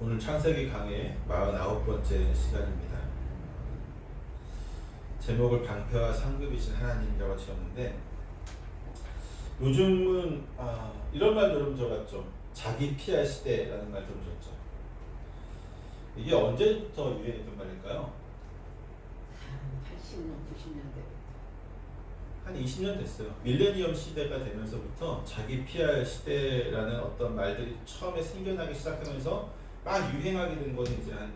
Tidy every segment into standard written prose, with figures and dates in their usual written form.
오늘 창세기 강의 49번째 시간입니다. 제목을 방패와 상급이신 하나님이라고 지었는데, 요즘은 이런 말 들어봤죠. 자기 피할 시대라는 말 들으셨죠? 이게 언제부터 유행했던 말일까요? 80년, 90년대. 한 20년 됐어요. 밀레니엄 시대가 되면서부터 자기 피할 시대라는 어떤 말들이 처음에 생겨나기 시작하면서 막 유행하게 된 거는 이제 한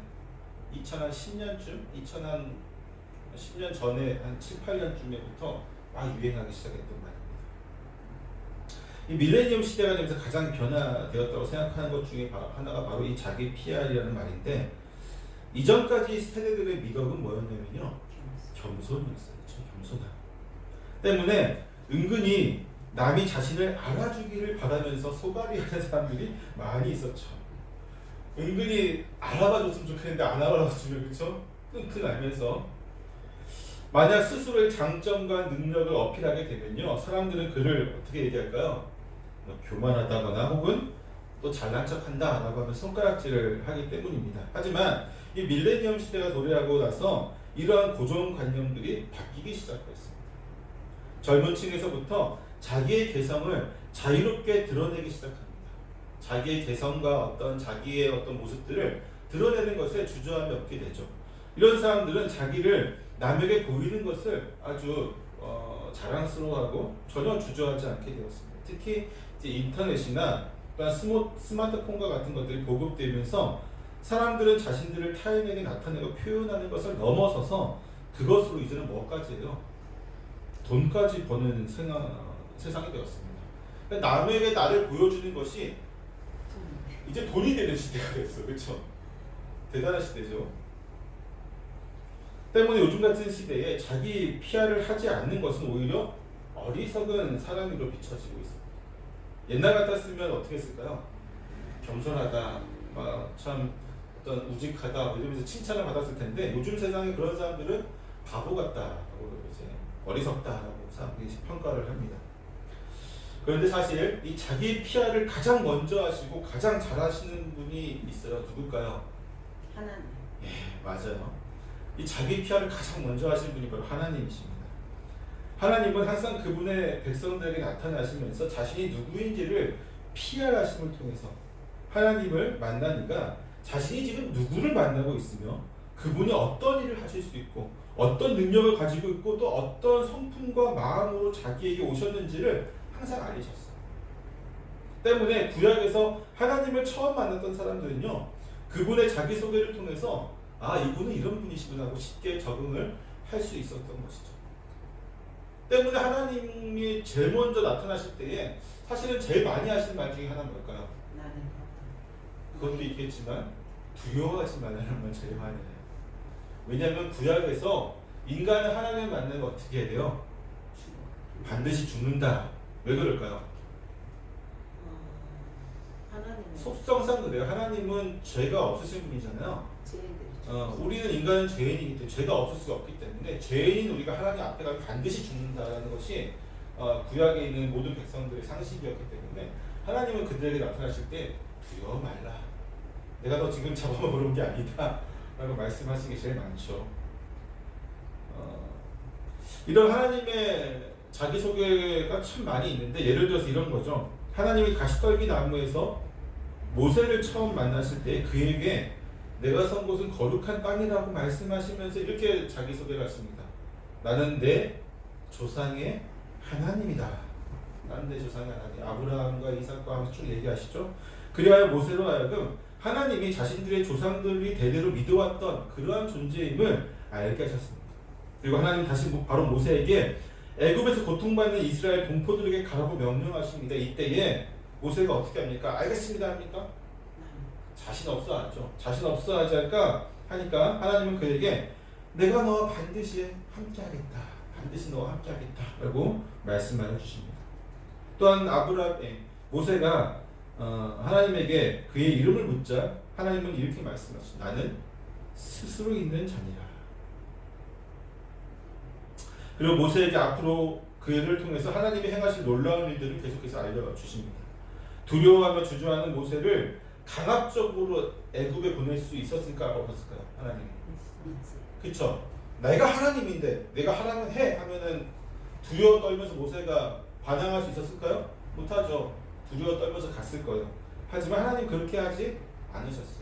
2010년쯤, 2010년 전에 한 7, 8년쯤에부터 막 유행하기 시작했던 말입니다. 이 밀레니엄 시대가 되면서 가장 변화되었다고 생각하는 것 중에 하나가 바로 이 자기 PR이라는 말인데, 이전까지 세대들의 미덕은 뭐였냐면요, 겸손이었어요. 그렇죠? 겸손함 때문에 은근히 남이 자신을 알아주기를 바라면서 소갈이하는 사람들이 많이 있었죠. 은근히 알아봐줬으면 좋겠는데 안 알아봐주면, 그렇죠? 끙끙 앓면서 만약 스스로의 장점과 능력을 어필하게 되면요, 사람들은 그를 어떻게 얘기할까요? 뭐 교만하다거나 혹은 또 잘난 척한다 라고 하면 손가락질을 하기 때문입니다. 하지만 이 밀레니엄 시대가 도래하고 나서 이러한 고정관념들이 바뀌기 시작했습니다. 젊은 층에서부터 자기의 개성을 자유롭게 드러내기 시작합니다. 자기의 개성과 자기의 어떤 모습들을 드러내는 것에 주저함이 없게 되죠. 이런 사람들은 자기를 남에게 보이는 것을 아주 자랑스러워하고 전혀 주저하지 않게 되었습니다. 특히 이제 인터넷이나 또한 스마트폰과 같은 것들이 보급되면서 사람들은 자신들을 타인에게 나타내고 표현하는 것을 넘어서서 그것으로 이제는 뭐까지 해요? 돈까지 버는 세상이 되었습니다. 남에게 나를 보여주는 것이 이제 돈이 되는 시대가 됐어. 그렇죠? 대단한 시대죠. 때문에 요즘 같은 시대에 자기 PR을 하지 않는 것은 오히려 어리석은 사람으로 비춰지고 있습니다. 옛날 같았으면 어떻게 했을까요? 겸손하다, 참 어떤 우직하다 이러면서 칭찬을 받았을 텐데, 요즘 세상에 그런 사람들은 바보 같다라고 이제 어리석다라고 사람들이 평가를 합니다. 그런데 사실 이 자기 PR을 가장 먼저 하시고 가장 잘하시는 분이 있어요. 누굴까요? 하나님. 예, 맞아요. 이 자기 PR을 가장 먼저 하시는 분이 바로 하나님이십니다. 하나님은 항상 그분의 백성들에게 나타나시면서 자신이 누구인지를 PR하심을 통해서 하나님을 만나니까 자신이 지금 누구를 만나고 있으며 그분이 어떤 일을 하실 수 있고 어떤 능력을 가지고 있고 또 어떤 성품과 마음으로 자기에게 오셨는지를 항상 알리셨어요. 때문에 구약에서 하나님을 처음 만났던 사람들은요, 그분의 자기소개를 통해서 이분은 이런 분이시구나 하고 쉽게 적응을 할 수 있었던 것이죠. 때문에 하나님이 제일 먼저 나타나실 때에 사실은 제일 많이 하시는 말 중에 하나는 뭘까요? 나는 그것도 있겠지만 두려워하지 말라는 말 제일 많이 해요. 왜냐하면 구약에서 인간은 하나님을 만나면 어떻게 해야 돼요? 반드시 죽는다. 왜 그럴까요? 하나님은 속성상 그래요. 하나님은 죄가 없으신 분이잖아요. 우리는 인간은 죄인이기 때문에 죄가 없을 수가 없기 때문에 죄인인 우리가 하나님 앞에 가면 반드시 죽는다라는 것이 구약에 있는 모든 백성들의 상식이었기 때문에 하나님은 그들에게 나타나실 때 두려워 말라. 내가 너 지금 잡아먹으러 게 아니다 라고 말씀하시는 게 제일 많죠. 이런 하나님의 자기소개가 참 많이 있는데, 예를 들어서 이런 거죠. 하나님이 가시떨기 나무에서 모세를 처음 만나실 때 그에게 내가 선 곳은 거룩한 땅이라고 말씀하시면서 이렇게 자기소개를 하십니다. 나는 내 조상의 하나님이다. 나는 내 조상의 하나님. 아브라함과 이삭과 하면서 쭉 얘기하시죠. 그리하여 모세로 하여금 하나님이 자신들의 조상들이 대대로 믿어왔던 그러한 존재임을 알게 하셨습니다. 그리고 하나님 다시 바로 모세에게 애굽에서 고통받는 이스라엘 동포들에게 가라고 명령하십니다. 이때에 모세가 어떻게 합니까? 알겠습니다 합니까? 자신 없어 하죠. 자신 없어 하지 하니까 하나님은 그에게 내가 너와 반드시 함께하겠다. 반드시 너와 함께하겠다 라고 말씀을 해주십니다. 또한 모세가 하나님에게 그의 이름을 묻자 하나님은 이렇게 말씀하시죠. 나는 스스로 있는 자니라. 그리고 모세에게 앞으로 그를 통해서 하나님이 행하실 놀라운 일들을 계속해서 알려주십니다. 두려워하며 주저하는 모세를 강압적으로 애굽에 보낼 수 있었을까 없었을까요? 하나님이. 있지. 그쵸? 내가 하나님인데 내가 하라면 해 하면은 두려워 떨면서 모세가 반항할 수 있었을까요? 못하죠. 두려워 떨면서 갔을 거예요. 하지만 하나님 그렇게 하지 않으셨어요.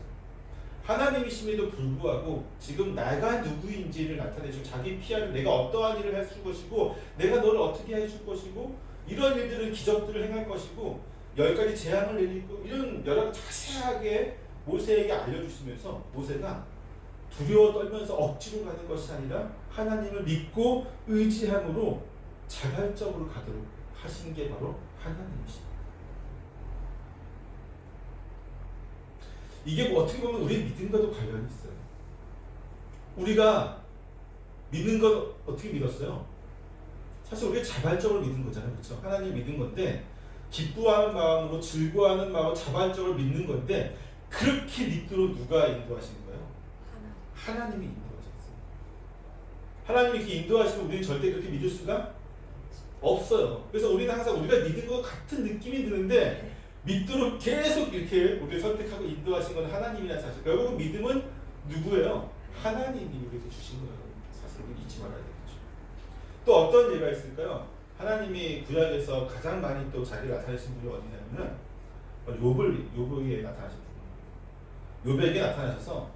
하나님이심에도 불구하고 지금 내가 누구인지를 나타내시고 자기 피아를 내가 어떠한 일을 해줄 것이고 내가 너를 어떻게 해줄 것이고 이런 일들은 기적들을 행할 것이고 10가지 재앙을 내리고 이런 여러 자세하게 모세에게 알려주시면서 모세가 두려워 떨면서 억지로 가는 것이 아니라 하나님을 믿고 의지함으로 자발적으로 가도록 하신 게 바로 하나님이십니다. 이게 뭐 어떻게 보면 우리의 믿음과도 관련이 있어요. 우리가 믿는 건 어떻게 믿었어요? 사실 우리가 자발적으로 믿은 거잖아요. 그렇죠? 하나님 믿은 건데 기뻐하는 마음으로 즐거워하는 마음으로 자발적으로 믿는 건데 그렇게 믿도록 누가 인도하시는 거예요? 하나님이 인도하셨어요. 하나님이 이렇게 인도하시면 우리는 절대 그렇게 믿을 수가 없어요. 그래서 우리는 항상 우리가 믿은 것 같은 느낌이 드는데 믿도록 계속 이렇게 우리를 선택하고 인도하신 건 하나님이라는 사실. 결국은 믿음은 누구예요? 하나님이 우리에게 주신 거예요. 사실 우리 잊지 말아야 되겠죠. 또 어떤 예가 있을까요? 하나님이 구약에서 가장 많이 또 자기를 나타내신 분이 어디냐면은 욥에게 나타나신 분. 욥에게 나타나셔서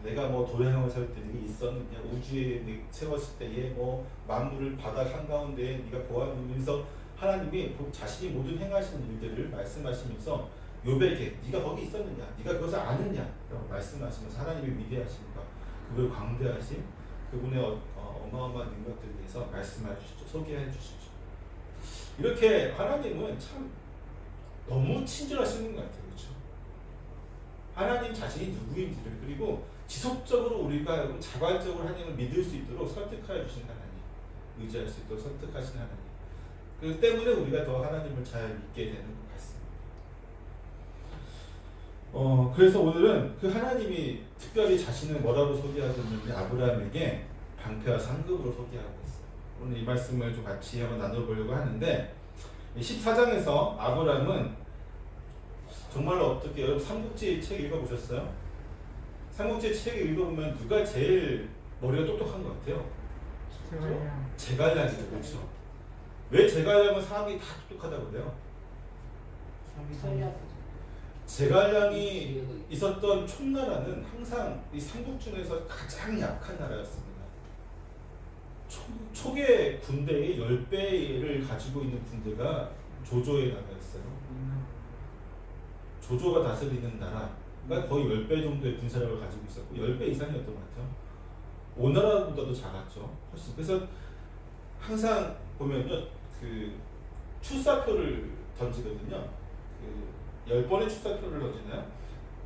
내가 뭐 도량을 세울 때 네가 있었느냐, 우주에 세웠을 때에 뭐 만물을 바닥 한가운데 네가 보았느면서 하나님이 자신이 모든 행하시는 일들을 말씀하시면서 욥에게 네가 거기 있었느냐, 네가 그것을 아느냐라고 말씀하시면서 하나님의 위대하심과 그걸 광대하신 그분의 어마어마한 능력들에 대해서 말씀해 주시죠. 소개해 주시죠. 이렇게 하나님은 참 너무 친절하시는 것 같아요. 그렇죠? 하나님 자신이 누구인지를 그리고 지속적으로 우리가 자발적으로 하나님을 믿을 수 있도록 설득하여 주신 하나님, 의지할 수 있도록 설득하신 하나님. 그 때문에 우리가 더 하나님을 잘 믿게 되는 것 같습니다. 그래서 오늘은 그 하나님이 특별히 자신을 뭐라고 소개하고 있는지 아브라함에게 방패와 상급으로 소개하고 있어요. 오늘 이 말씀을 좀 같이 한번 나눠보려고 하는데 14장에서 아브라함은 정말로 어떻게 여러분 삼국지 책 읽어보셨어요? 삼국지 책 읽어보면 누가 제일 머리가 똑똑한 것 같아요? 제갈량이죠. 그렇죠? 왜 제갈량은 사람이 다 똑똑하다고 그래요? 제갈량이 있었던 촌나라는 항상 이 삼국 중에서 가장 약한 나라였습니다. 초계 군대의 10배를 가지고 있는 군대가 조조의 나라였어요. 조조가 다스리는 나라가 거의 10배 정도의 군사력을 가지고 있었고 10배 이상이었던 것 같아요. 오나라보다도 작았죠. 훨씬. 그래서 항상 보면요, 그 출사표를 던지거든요. 그 10번의 출사표를 던지나요?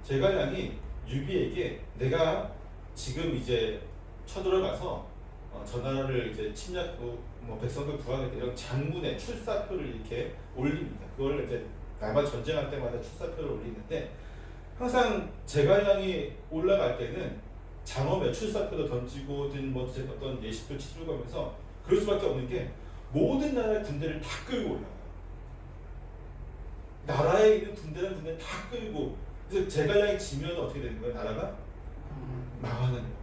제갈량이 유비에게 내가 지금 이제 쳐들어가서 저 나라를 이제 침략하고 뭐 백성들 구하겠다 이런 장문의 출사표를 이렇게 올립니다. 그걸 이제 남아 전쟁할 때마다 출사표를 올리는데 항상 제갈량이 올라갈 때는 장엄에 출사표도 던지고든 뭐 어떤 예식도 치르고 하면서 그럴 수밖에 없는 게 모든 나라의 군대를 다 끌고 올라가요. 나라에 있는 군대는 다 끌고 그래서 제갈량이 지면 어떻게 되는 거예요? 나라가 망하는 거예요.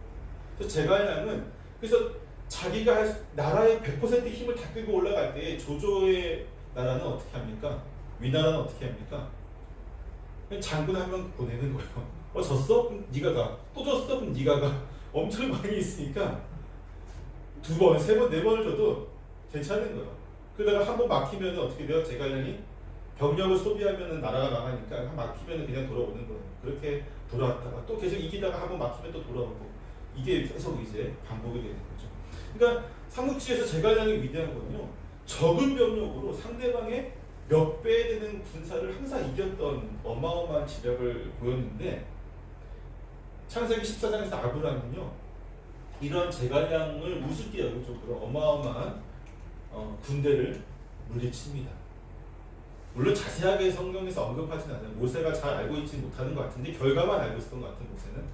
그래서 제갈량은 그래서 자기가 나라의 100% 힘을 다 끌고 올라갈 때 조조의 나라는 어떻게 합니까? 위나라는 어떻게 합니까? 그냥 장군 한 명 보내는 거예요. 졌어? 그럼 네가 가. 또 졌어? 그럼 네가 가. 엄청 많이 있으니까 2번, 3번, 4번을 줘도 괜찮은 거예요. 그러다가 한 번 막히면 어떻게 돼요? 제갈량이 병력을 소비하면 나라가 망하니까 막히면 그냥 돌아오는 거예요. 그렇게 돌아왔다가 또 계속 이기다가 한 번 막히면 또 돌아오고 이게 계속 이제 반복이 되는 거죠. 그러니까 삼국지에서 제갈량이 위대한 거는요, 적은 병력으로 상대방의 몇 배 되는 군사를 항상 이겼던 어마어마한 지력을 보였는데 창세기 14장에서 아브라함은요 이런 제갈량을 우습게 여길 정도로 어마어마한 군대를 물리칩니다. 물론 자세하게 성경에서 언급하진 않아요. 모세가 잘 알고 있지 못하는 것 같은데 결과만 알고 있었던 것 같은 모세는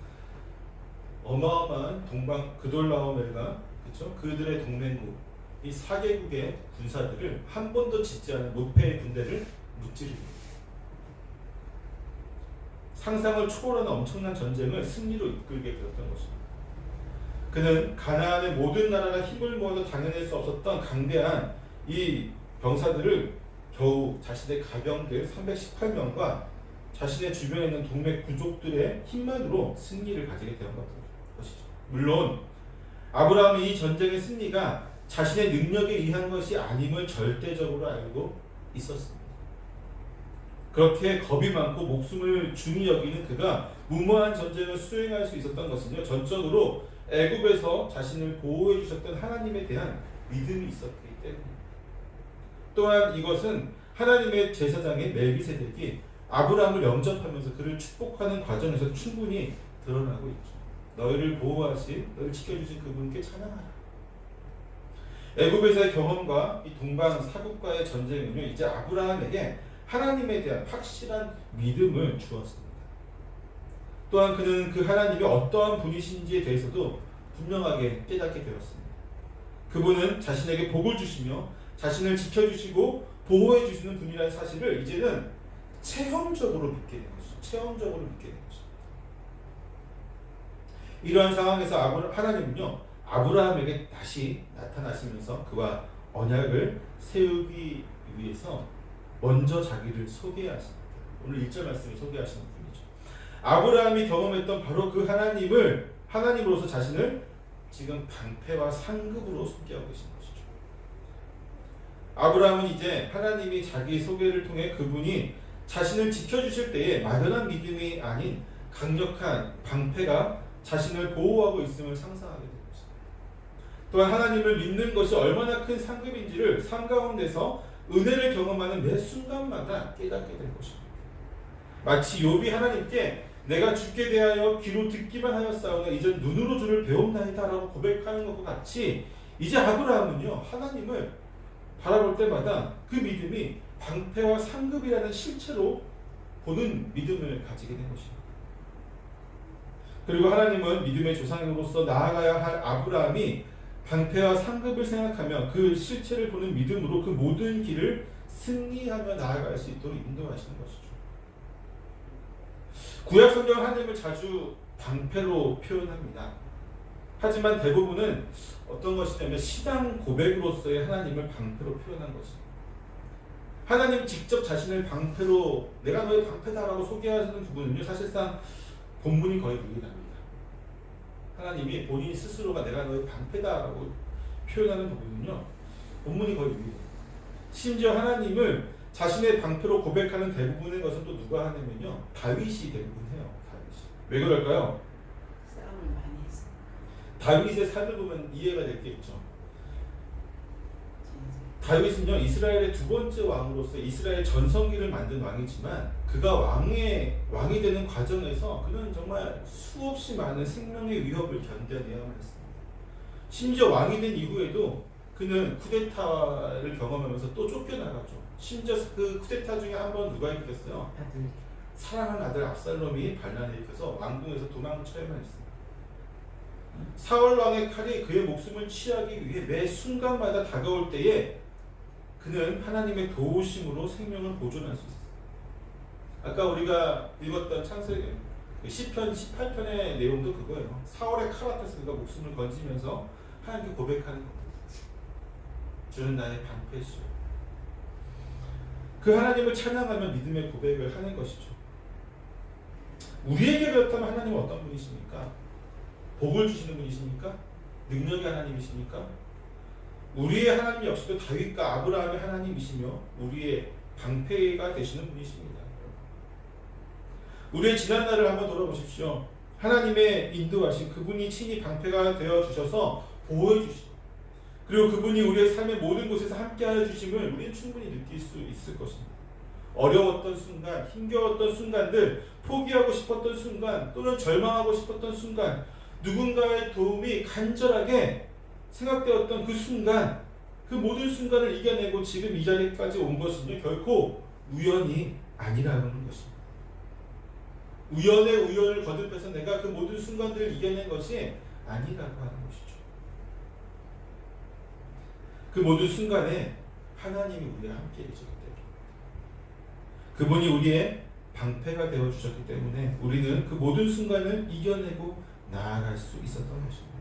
어마어마한 동방 그돌라오멜과 그렇죠? 그들의 동맹국 이 4개국의 군사들을 한 번도 짓지 않은 무패의 군대를 무찌릅니다. 상상을 초월하는 엄청난 전쟁을 승리로 이끌게 되었던 것입니다. 그는 가나안의 모든 나라가 힘을 모아도 당해낼 수 없었던 강대한 이 병사들을 겨우 자신의 가병들 318명과 자신의 주변에 있는 동맥 부족들의 힘만으로 승리를 가지게 된 것이죠. 물론 아브라함이 이 전쟁의 승리가 자신의 능력에 의한 것이 아님을 절대적으로 알고 있었습니다. 그렇게 겁이 많고 목숨을 중히 여기는 그가 무모한 전쟁을 수행할 수 있었던 것은요, 전적으로 애굽에서 자신을 보호해 주셨던 하나님에 대한 믿음이 있었기 때문입니다. 또한 이것은 하나님의 제사장인 멜기세덱이 아브라함을 영접하면서 그를 축복하는 과정에서 충분히 드러나고 있죠. 너희를 보호하신, 너희를 지켜주신 그분께 찬양하라. 애굽에서의 경험과 이 동방 사국과의 전쟁은요, 이제 아브라함에게 하나님에 대한 확실한 믿음을 주었습니다. 또한 그는 그 하나님이 어떠한 분이신지에 대해서도 분명하게 깨닫게 되었습니다. 그분은 자신에게 복을 주시며 자신을 지켜주시고 보호해 주시는 분이라는 사실을 이제는 체험적으로 믿게 된 것이죠. 체험적으로 믿게 된 것입니다. 이러한 상황에서 하나님은요, 아브라함에게 다시 나타나시면서 그와 언약을 세우기 위해서 먼저 자기를 소개하십니다. 오늘 1절 말씀을 소개하시는 분이죠. 아브라함이 경험했던 바로 그 하나님으로서 자신을 지금 방패와 상급으로 소개하고 계신 것이죠. 아브라함은 이제 하나님이 자기 소개를 통해 그분이 자신을 지켜주실 때에 막연한 믿음이 아닌 강력한 방패가 자신을 보호하고 있음을 상상하게 됩니다. 또한 하나님을 믿는 것이 얼마나 큰 상급인지를 삶 가운데서 은혜를 경험하는 매 순간마다 깨닫게 된 것입니다. 마치 욥이 하나님께 내가 주께 대하여 귀로 듣기만 하였사오나 이전 눈으로 주를 배움나이다라고 고백하는 것과 같이 이제 아브라함은요, 하나님을 바라볼 때마다 그 믿음이 방패와 상급이라는 실체로 보는 믿음을 가지게 된 것입니다. 그리고 하나님은 믿음의 조상으로서 나아가야 할 아브라함이 방패와 상급을 생각하며 그 실체를 보는 믿음으로 그 모든 길을 승리하며 나아갈 수 있도록 인도하시는 것이죠. 구약 성경은 하나님을 자주 방패로 표현합니다. 하지만 대부분은 어떤 것이냐면 신앙 고백으로서의 하나님을 방패로 표현한 것입니다. 하나님 직접 자신을 방패로 내가 너의 방패다라고 소개하시는 부분은요, 사실상 본문이 거의 무일합니다. 하나님이 본인 스스로가 내가 너의 방패다라고 표현하는 부분은요, 본문이 거의 무일해요. 심지어 하나님을 자신의 방패로 고백하는 대부분의 것은 또 누가 하냐면요, 다윗이 대부분 해요. 다윗이. 왜 그럴까요? 싸움을 많이 했어. 다윗의 삶을 보면 이해가 될 게 있죠. 다윗은요, 이스라엘의 두 번째 왕으로서 이스라엘 전성기를 만든 왕이지만 그가 왕이 되는 과정에서 그는 정말 수없이 많은 생명의 위협을 견뎌내야만 했습니다. 심지어 왕이 된 이후에도 그는 쿠데타를 경험하면서 또 쫓겨나갔죠. 심지어 그 쿠데타 중에 한 번 누가 일으켰어요? 사랑하는 아들 압살롬이 반란을 일으켜서 왕궁에서 도망쳐야만 했습니다. 사울 왕의 칼이 그의 목숨을 취하기 위해 매 순간마다 다가올 때에 그는 하나님의 도우심으로 생명을 보존할 수 있었어요. 아까 우리가 읽었던 창세기 시편 18편의 내용도 그거예요. 사울의 칼 앞에서 그가 목숨을 건지면서 하나님께 고백하는 겁니다. 주는 나의 방패시오. 그 하나님을 찬양하며 믿음의 고백을 하는 것이죠. 우리에게 그렇다면 하나님은 어떤 분이십니까? 복을 주시는 분이십니까? 능력의 하나님이십니까? 우리의 하나님 역시도 다윗과 아브라함의 하나님이시며 우리의 방패가 되시는 분이십니다. 우리의 지난날을 한번 돌아보십시오. 하나님의 인도하신 그분이 친히 방패가 되어 주셔서 보호해 주시고, 그리고 그분이 우리의 삶의 모든 곳에서 함께하여 주심을 우리는 충분히 느낄 수 있을 것입니다. 어려웠던 순간, 힘겨웠던 순간들, 포기하고 싶었던 순간, 또는 절망하고 싶었던 순간, 누군가의 도움이 간절하게 생각되었던 그 순간, 그 모든 순간을 이겨내고 지금 이 자리까지 온 것은요, 결코 우연이 아니라는 것입니다. 우연의 우연을 거듭해서 내가 그 모든 순간들을 이겨낸 것이 아니라고 하는 것이죠. 그 모든 순간에 하나님이 우리와 함께 계시기 때문에 그분이 우리의 방패가 되어 주셨기 때문에 우리는 그 모든 순간을 이겨내고 나아갈 수 있었던 것입니다.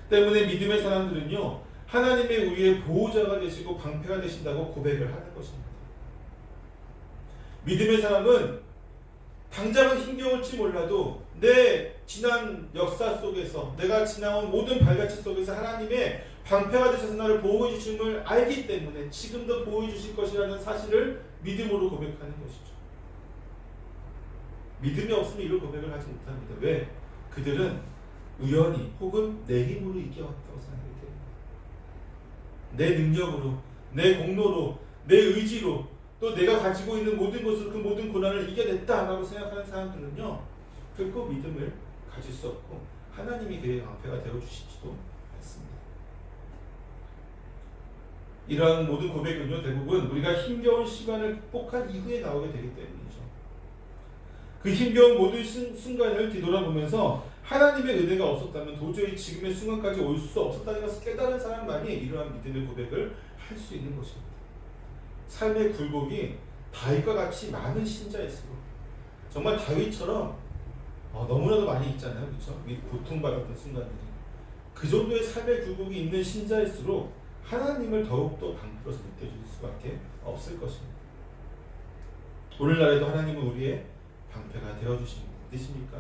때문에 믿음의 사람들은요, 하나님의 우리의 보호자가 되시고 방패가 되신다고 고백을 하는 것입니다. 믿음의 사람은 당장은 힘겨울지 몰라도 내 지난 역사 속에서 내가 지나온 모든 발자취 속에서 하나님의 방패가 되셔서 나를 보호해 주심을 알기 때문에 지금도 보호해 주실 것이라는 사실을 믿음으로 고백하는 것이죠. 믿음이 없으면 이런 고백을 하지 못합니다. 왜? 그들은 우연히 혹은 내 힘으로 이겨왔다고 생각하기 때문에, 내 능력으로, 내 공로로, 내 의지로, 또 내가 가지고 있는 모든 것으로 그 모든 고난을 이겨냈다라고 생각하는 사람들은요, 결코 믿음을 가질 수 없고 하나님이 그의 방패가 되어주시지도 않습니다. 이러한 모든 고백은요, 대부분 우리가 힘겨운 시간을 극복한 이후에 나오게 되기 때문이죠. 그 힘겨운 모든 순간을 뒤돌아보면서 하나님의 은혜가 없었다면 도저히 지금의 순간까지 올 수 없었다는 것을 깨달은 사람만이 이러한 믿음의 고백을 할 수 있는 것입니다. 삶의 굴곡이 다윗과 같이 많은 신자일수록, 정말 다윗처럼 너무나도 많이 있잖아요, 그렇죠? 고통받았던 순간들이, 그 정도의 삶의 굴곡이 있는 신자일수록 하나님을 더욱더 방패로서 느껴질 수밖에 없을 것입니다. 오늘날에도 하나님은 우리의 방패가 되어주십니다. 믿으십니까?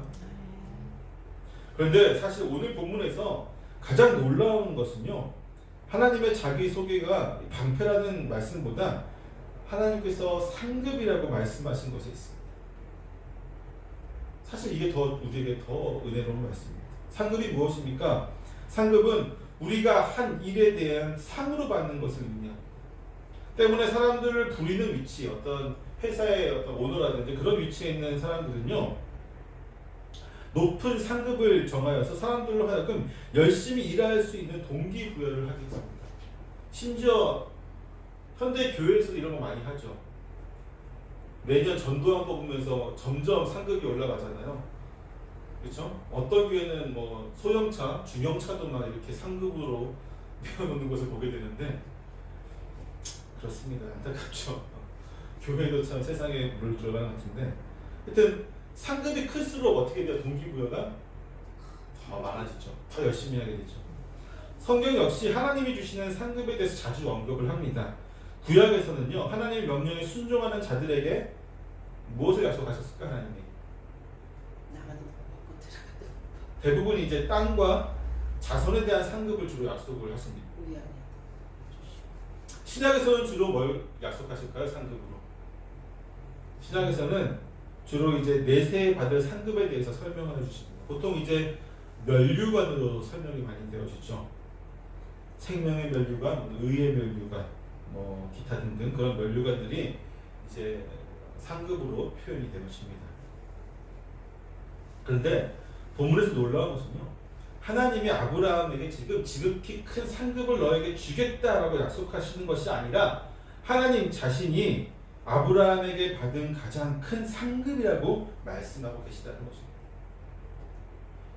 그런데 사실 오늘 본문에서 가장 놀라운 것은요, 하나님의 자기소개가 방패라는 말씀보다 하나님께서 상급이라고 말씀하신 것에 있습니다. 사실 이게 우리에게 더 은혜로운 말씀입니다. 상급이 무엇입니까? 상급은 우리가 한 일에 대한 상으로 받는 것을 의미합니다. 때문에 사람들을 부리는 위치, 어떤 회사의 어떤 오너라든지 그런 위치에 있는 사람들은요, 높은 상급을 정하여서 사람들로 하여금 열심히 일할 수 있는 동기부여를 하기 때문입니다. 심지어 현대 교회에서도 이런 거 많이 하죠. 매년 전도왕 뽑으면서 점점 상급이 올라가잖아요. 그렇죠? 어떤 교회는 뭐 소형차, 중형차도 막 이렇게 상급으로 배워놓는 것을 보게 되는데, 그렇습니다. 안타깝죠. 교회도 참 세상에 물 들어가는 것 같은데, 하여튼 상급이 클수록 어떻게 돼요? 동기부여가 더 많아지죠. 더 열심히 하게 되죠. 성경 역시 하나님이 주시는 상급에 대해서 자주 언급을 합니다. 구약에서는요, 하나님의 명령에 순종하는 자들에게 무엇을 약속하셨을까? 하나님이 대부분 이제 땅과 자손에 대한 상급을 주로 약속을 하십니다. 신약에서는 주로 뭘 약속하실까요? 상급으로. 신약에서는 주로 이제 내세 받을 상급에 대해서 설명을 해주십니다. 보통 이제 면류관으로 설명이 많이 되어지죠. 생명의 면류관, 의의 면류관, 뭐 기타 등등 그런 면류관들이 이제 상급으로 표현이 되어집니다. 그런데 본문에서 놀라운 것은요, 하나님이 아브라함에게 지금 지극히 큰 상급을 너에게 주겠다라고 약속하시는 것이 아니라 하나님 자신이 아브라함에게 받은 가장 큰 상급이라고 말씀하고 계시다는 것입니다.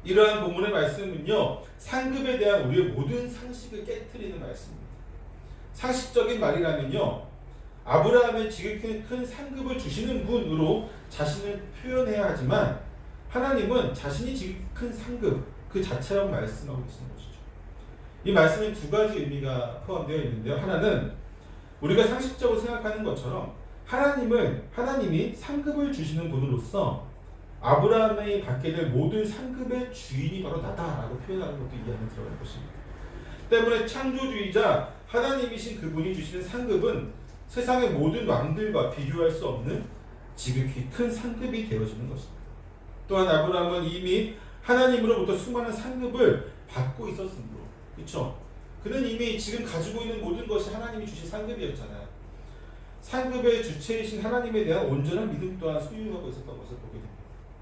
이러한 본문의 말씀은요, 상급에 대한 우리의 모든 상식을 깨트리는 말씀입니다. 상식적인 말이라면요, 아브라함의 지극히 큰 상급을 주시는 분으로 자신을 표현해야 하지만 하나님은 자신이 지극히 큰 상급 그 자체라고 말씀하고 계시는 것이죠. 이 말씀에 두 가지 의미가 포함되어 있는데요. 하나는 우리가 상식적으로 생각하는 것처럼 하나님이 상급을 주시는 분으로서 아브라함이 받게 될 모든 상급의 주인이 바로 나다라고 표현하는 것도 이 안에 들어갈 것입니다. 때문에 창조주의자 하나님이신 그분이 주시는 상급은 세상의 모든 왕들과 비교할 수 없는 지극히 큰 상급이 되어지는 것입니다. 또한 아브라함은 이미 하나님으로부터 수많은 상급을 받고 있었으므로, 그렇죠? 그는 이미 지금 가지고 있는 모든 것이 하나님이 주신 상급이었잖아요. 상급의 주체이신 하나님에 대한 온전한 믿음 또한 소유하고 있었던 것을 보게 됩니다.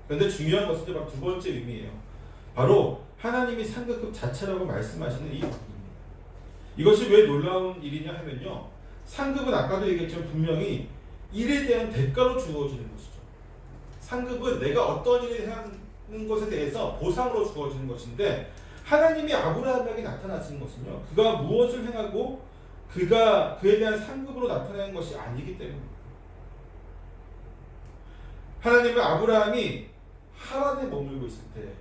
그런데 중요한 것은 이제 두 번째 의미예요. 바로 하나님이 상급 자체라고 말씀하시는 이 부분입니다. 이것이 왜 놀라운 일이냐 하면요, 상급은 아까도 얘기했지만 분명히 일에 대한 대가로 주어지는 것이죠. 상급은 내가 어떤 일을 하는 것에 대해서 보상으로 주어지는 것인데, 하나님이 아브라함에게 나타나시는 것은요, 그가 무엇을 행하고 그에 대한 상급으로 나타나는 것이 아니기 때문입니다. 하나님은 아브라함이 하란에 머물고 있을 때,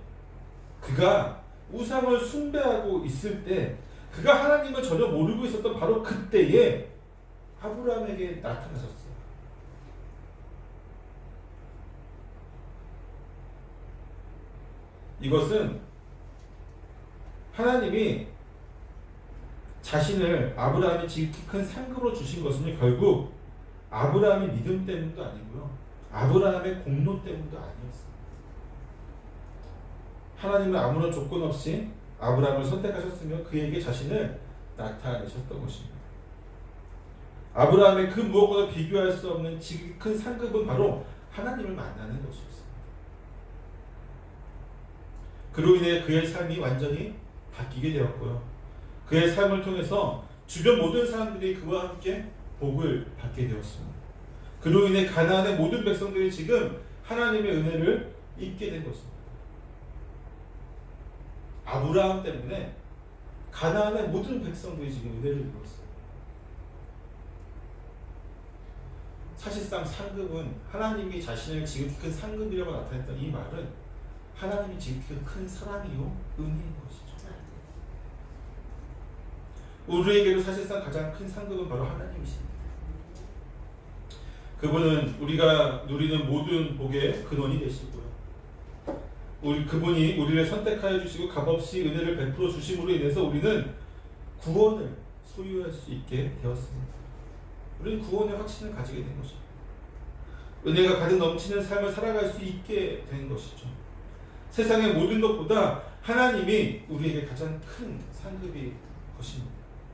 그가 우상을 숭배하고 있을 때, 그가 하나님을 전혀 모르고 있었던 바로 그때에 아브라함에게 나타나셨어요. 이것은 하나님이 자신을 아브라함이 지극히 큰 상급으로 주신 것은 결국 아브라함의 믿음 때문도 아니고요, 아브라함의 공로 때문도 아니었어요. 하나님은 아무런 조건 없이 아브라함을 선택하셨으며 그에게 자신을 나타내셨던 것입니다. 아브라함의 그 무엇과도 비교할 수 없는 지극히 큰 상급은 바로 하나님을 만나는 것이었습니다. 그로 인해 그의 삶이 완전히 바뀌게 되었고요, 그의 삶을 통해서 주변 모든 사람들이 그와 함께 복을 받게 되었습니다. 그로 인해 가나안의 모든 백성들이 지금 하나님의 은혜를 입게 된 것입니다. 아브라함 때문에 가나안의 모든 백성들이 지금 은혜를 입었어요. 사실상 상급은, 하나님이 자신을 지극히 큰 상급이라고 나타냈던 이 말은 하나님이 지극히 큰 사랑이요 은혜인 것이죠. 우리에게도 사실상 가장 큰 상급은 바로 하나님이십니다. 그분은 우리가 누리는 모든 복의 근원이 되시고요, 그분이 우리를 선택하여 주시고 값없이 은혜를 베풀어 주심으로 인해서 우리는 구원을 소유할 수 있게 되었습니다. 우리는 구원의 확신을 가지게 된 것입니다. 은혜가 가득 넘치는 삶을 살아갈 수 있게 된 것이죠. 세상의 모든 것보다 하나님이 우리에게 가장 큰 상급이 것입니다.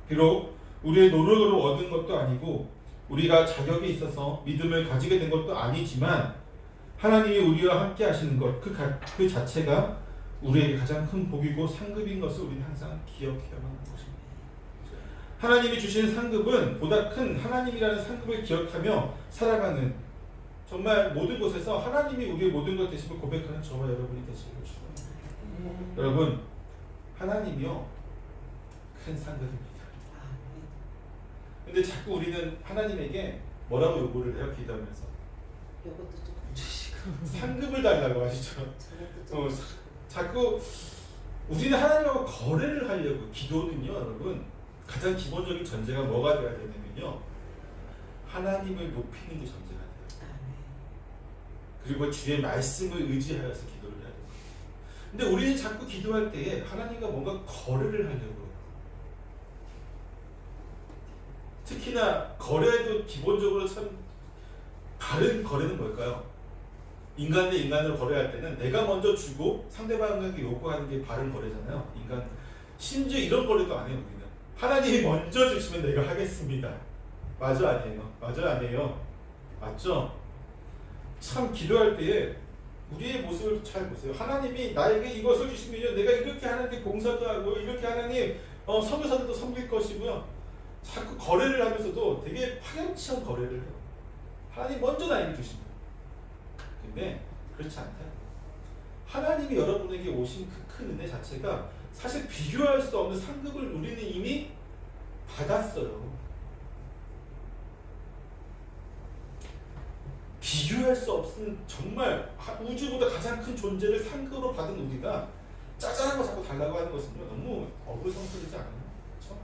비록 우리의 노력으로 얻은 것도 아니고 우리가 자격이 있어서 믿음을 가지게 된 것도 아니지만 하나님이 우리와 함께 하시는 것, 그 자체가 우리에게 가장 큰 복이고 상급인 것을 우리는 항상 기억해야만 하는 것입니다. 하나님이 주시는 상급은 보다 큰 하나님이라는 상급을 기억하며 살아가는, 정말 모든 곳에서 하나님이 우리의 모든 것 되심을 고백하는 저와 여러분이 되시길 축원합니다. 여러분, 하나님이요 큰 상급입니다. 근데 자꾸 우리는 하나님에게 뭐라고 요구를 해요? 기도하면서 이것도 조금 주시고 상급을 달라고 하시죠. 자꾸 우리는 하나님하고 거래를 하려고, 기도는요 여러분 가장 기본적인 전제가 뭐가 되어야 되냐면요, 하나님을 높이는 게 전제가 돼요. 그리고 주의 말씀을 의지하여서 기도를 해야 돼요. 근데 우리는 자꾸 기도할 때에 하나님과 뭔가 거래를 하려고 해요. 특히나 거래도 기본적으로 참 바른 거래는 뭘까요? 인간 대 인간으로 거래할 때는 내가 먼저 주고 상대방에게 요구하는 게 바른 거래잖아요. 인간, 심지어 이런 거래도 안 해요. 우리는 하나님이 먼저 주시면 내가 하겠습니다. 맞아 아니에요? 맞아 아니에요? 맞죠? 참 기도할 때에 우리의 모습을 잘 보세요. 하나님이 나에게 이것을 주시면 내가 이렇게 하나님께 봉사도 하고 이렇게 하나님 선교사들도 섬길 것이고요, 자꾸 거래를 하면서도 되게 파렴치한 거래를 해요. 하나님 먼저 나에게 주십니다. 근데 그렇지 않다. 하나님이 여러분에게 오신 그 큰 은혜 자체가 사실 비교할 수 없는 상급을 우리는 이미 받았어요. 비교할 수 없는 정말 우주보다 가장 큰 존재를 상급으로 받은 우리가 짜잘한 거 자꾸 달라고 하는 것은요, 너무 어불성설이지 않아요? 그렇죠?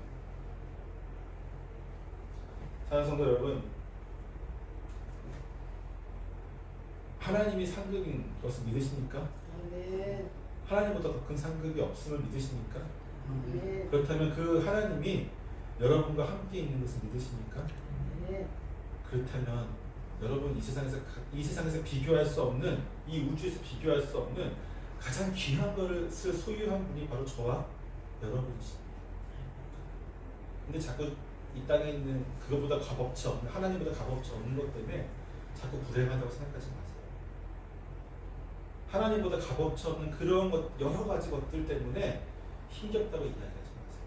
사랑하는 성도 여러분, 하나님이 상급인 것을 믿으십니까? 네. 하나님보다 더 큰 상급이 없음을 믿으십니까? 네. 그렇다면 그 하나님이 여러분과 함께 있는 것을 믿으십니까? 네. 그렇다면 여러분, 이 세상에서 비교할 수 없는, 이 우주에서 비교할 수 없는 가장 귀한 것을 소유한 분이 바로 저와 여러분이십니다. 근데 자꾸 이 땅에 있는 그것보다 값어치 없는, 하나님보다 값어치 없는 것 때문에 자꾸 불행하다고 생각하지 마세요. 하나님보다 값어치 없는 그런 것, 여러 가지 것들 때문에 힘겹다고 이야기하지 마세요.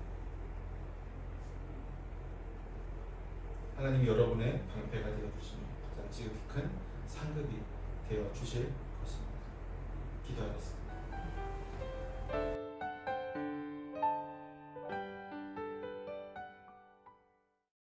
하나님이 여러분의 방패가 되어주시면 가장 지극히 큰 상급이 되어주실 것입니다. 기도하겠습니다.